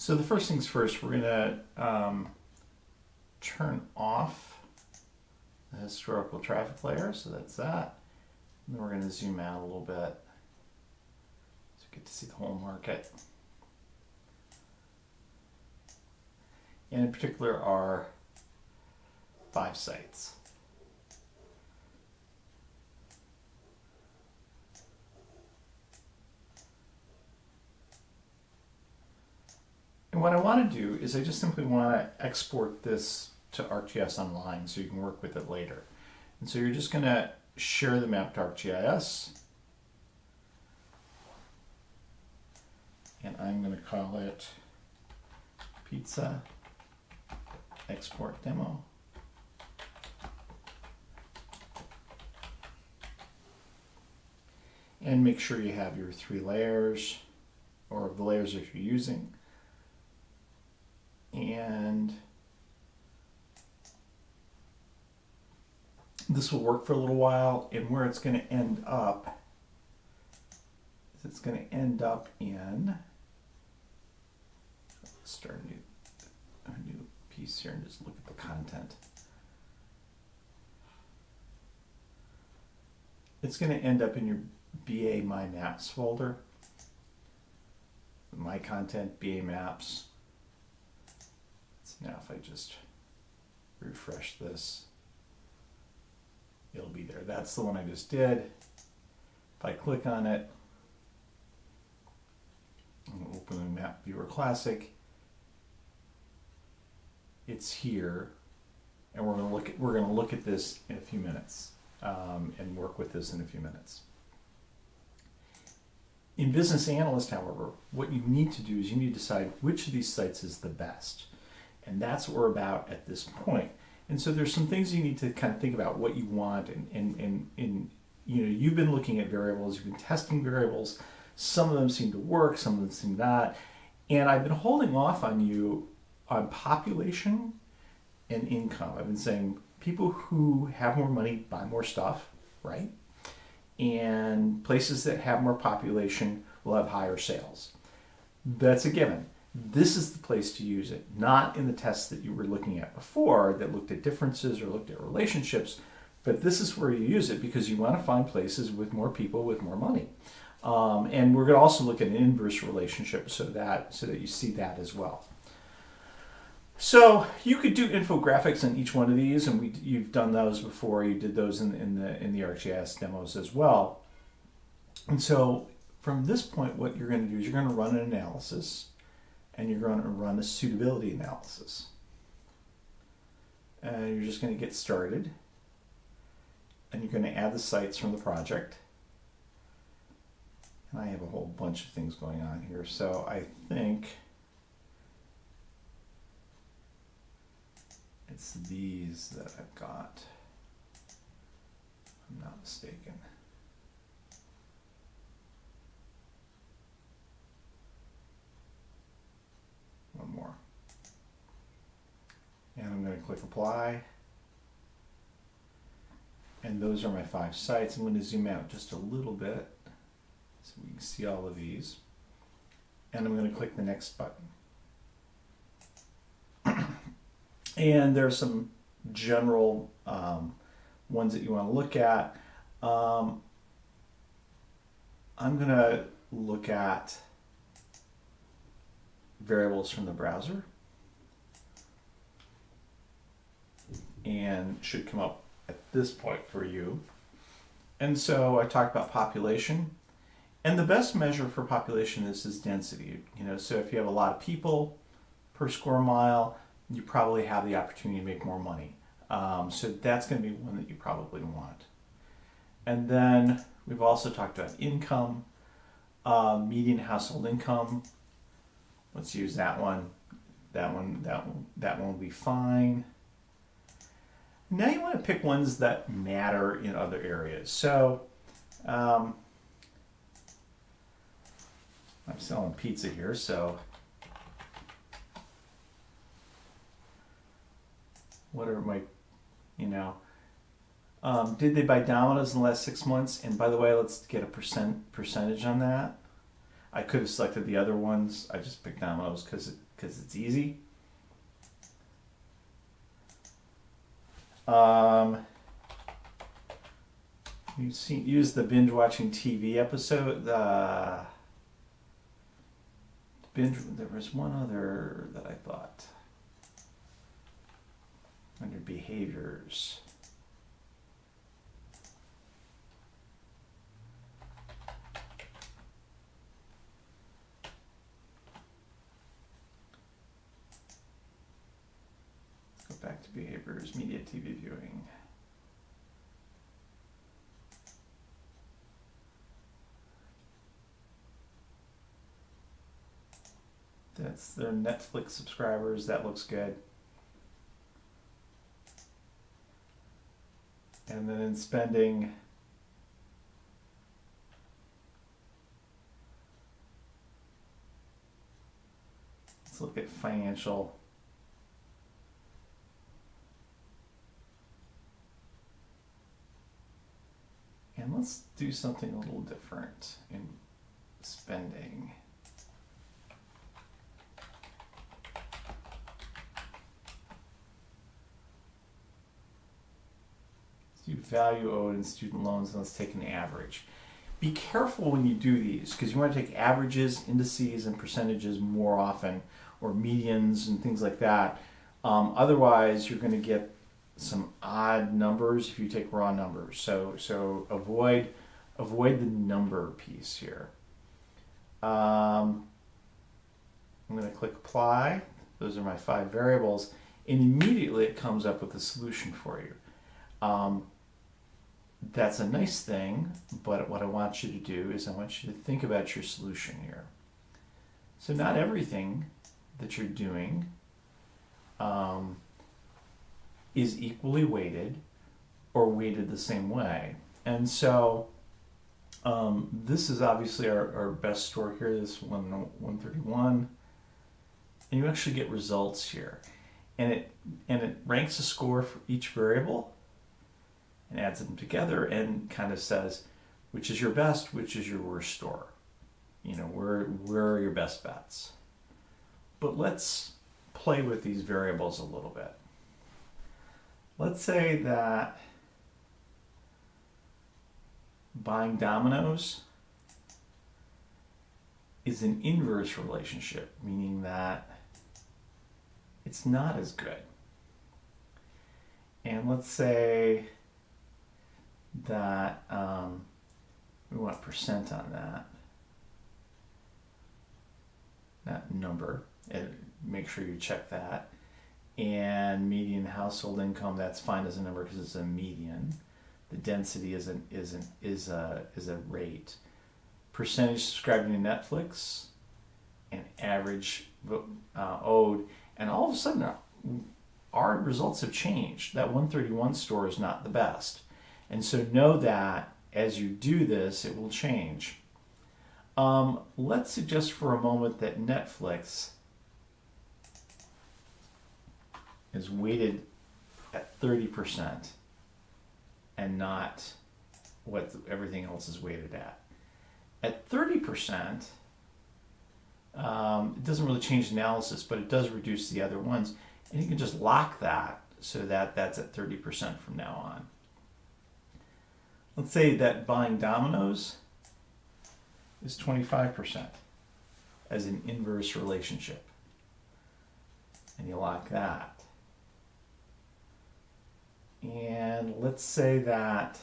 So the first things first, we're going to turn off the historical traffic layer. So that's that. And then we're going to zoom out a little bit so you get to see the whole market. And in particular, our 5 sites. And what I want to do is I just simply want to export this to ArcGIS Online so you can work with it later. And so you're just going to share the map to ArcGIS. And I'm going to call it Pizza Export Demo. And make sure you have your 3 layers, or the layers that you're using. And this will work for a little while, and where it's going to end up is it's going to end up in, let's start a new piece here and just look at the content. It's going to end up in your BA My Maps folder. My content, BA Maps. Now if I just refresh this, it'll be there. That's the one I just did. If I click on it, I'm going to open the Map Viewer Classic. It's here, and we're going to look at this in a few minutes and work with this in a few minutes. In Business Analyst, however, what you need to do is you need to decide which of these sites is the best. And that's what we're about at this point. And so there's some things you need to kind of think about what you want. And you know, you've been looking at variables, you've been testing variables. Some of them seem to work, some of them seem not. And I've been holding off on you on population and income. I've been saying people who have more money buy more stuff, right? And places that have more population will have higher sales. That's a given. This is the place to use it, not in the tests that you were looking at before that looked at differences or looked at relationships, but this is where you use it because you want to find places with more people with more money. And we're going to also look at an inverse relationship so that you see that as well. So you could do infographics on each one of these, and you've done those before. You did those in the ArcGIS demos as well. And so from this point, what you're going to do is you're going to run an analysis. And you're going to run a suitability analysis. And you're just going to get started. And you're going to add the sites from the project. And I have a whole bunch of things going on here. So I think it's these that I've got, if I'm not mistaken. One more. And I'm going to click apply. And those are my 5 sites. I'm going to zoom out just a little bit so we can see all of these. And I'm going to click the next button. And there are some general ones that you want to look at. I'm going to look at variables from the browser, and should come up at this point for you. And so I talked about population, and the best measure for population is density. You know, so if you have a lot of people per square mile, you probably have the opportunity to make more money. So that's going to be one that you probably want. And then we've also talked about income, median household income. Let's use that one. That one will be fine. Now you want to pick ones that matter in other areas. So I'm selling pizza here, so what are my, did they buy Domino's in the last 6 months? And by the way, let's get a percentage on that. I could have selected the other ones. I just picked Domino's because it's easy. You use the binge watching TV episode. There was one other that I thought under behaviors. Go back to behaviors, media TV viewing. That's their Netflix subscribers. That looks good. And then in spending, let's look at financial. And let's do something a little different in spending. Value owed in student loans, and let's take an average. Be careful when you do these because you want to take averages, indices, and percentages more often, or medians and things like that. Otherwise, you're going to get some odd numbers if you take raw numbers. So avoid the number piece here. I'm going to click apply. Those are my 5 variables, and immediately it comes up with a solution for you. That's a nice thing, but what I want you to do is I want you to think about your solution here. So not everything that you're doing is equally weighted or weighted the same way. And so this is obviously our best store here, this 131. And you actually get results here. And it ranks a score for each variable and adds them together and kind of says which is your best, which is your worst store. You know, where are your best bets? But let's play with these variables a little bit. Let's say that buying Domino's is an inverse relationship, meaning that it's not as good. And let's say that we want percent on that number, and make sure you check that. And median household income, that's fine as a number because it's a median. The density is a rate. Percentage subscribing to Netflix, and average owed, and all of a sudden our results have changed. That 131 score is not the best. And so know that as you do this, it will change. Let's suggest for a moment that Netflix is weighted at 30% and not what everything else is weighted at. At 30%, it doesn't really change the analysis, but it does reduce the other ones. And you can just lock that so that that's at 30% from now on. Let's say that buying Domino's is 25% as an inverse relationship. And you lock that. And let's say that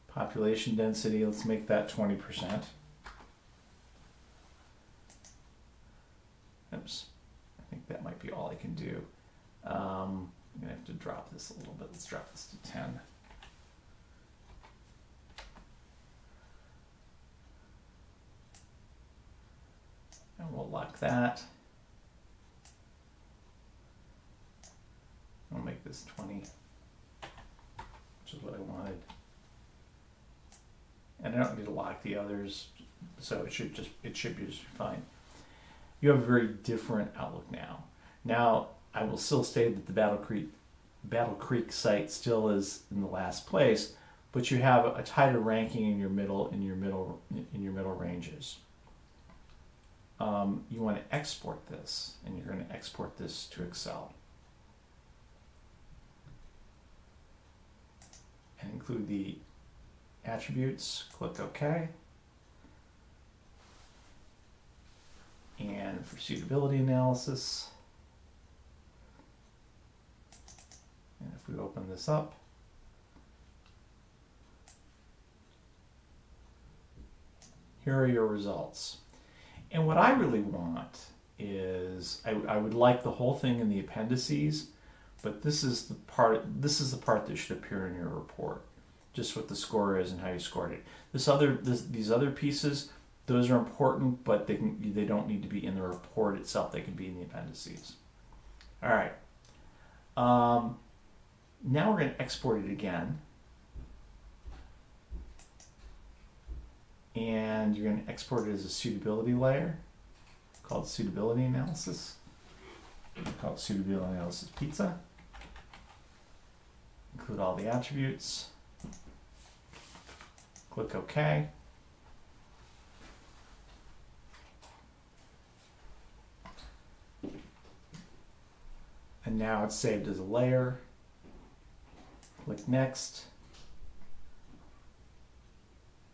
population density, let's make that 20%. Oops, I think that might be all I can do. I'm going to have to drop this a little bit. Let's drop this to 10. And we'll lock that. I'll make this 20, which is what I wanted. And I don't need to lock the others, so it should be just fine. You have a very different outlook now. Now, I will still state that the Battle Creek site still is in the last place, but you have a tighter ranking in your middle ranges. you want to export this, and you're going to export this to Excel. And include the attributes, click OK. And for suitability analysis, and if we open this up, here are your results. And what I really want is, I would like the whole thing in the appendices, but this is the part that should appear in your report. Just what the score is and how you scored it. These other pieces, those are important, but they don't need to be in the report itself. They can be in the appendices. All right. Now we're going to export it again. And you're going to export it as a suitability layer called suitability analysis. We'll call it suitability analysis pizza. Include all the attributes. Click OK. And now it's saved as a layer. Click Next.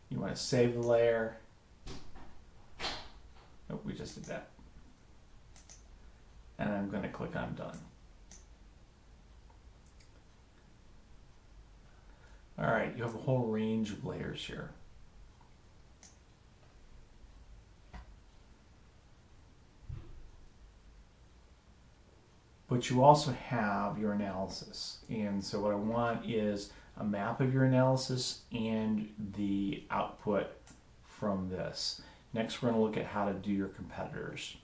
You want to save the layer. Nope, we just did that. And I'm going to click on Done. All right, you have a whole range of layers here. But you also have your analysis. And so what I want is a map of your analysis and the output from this. Next, we're going to look at how to do your competitors.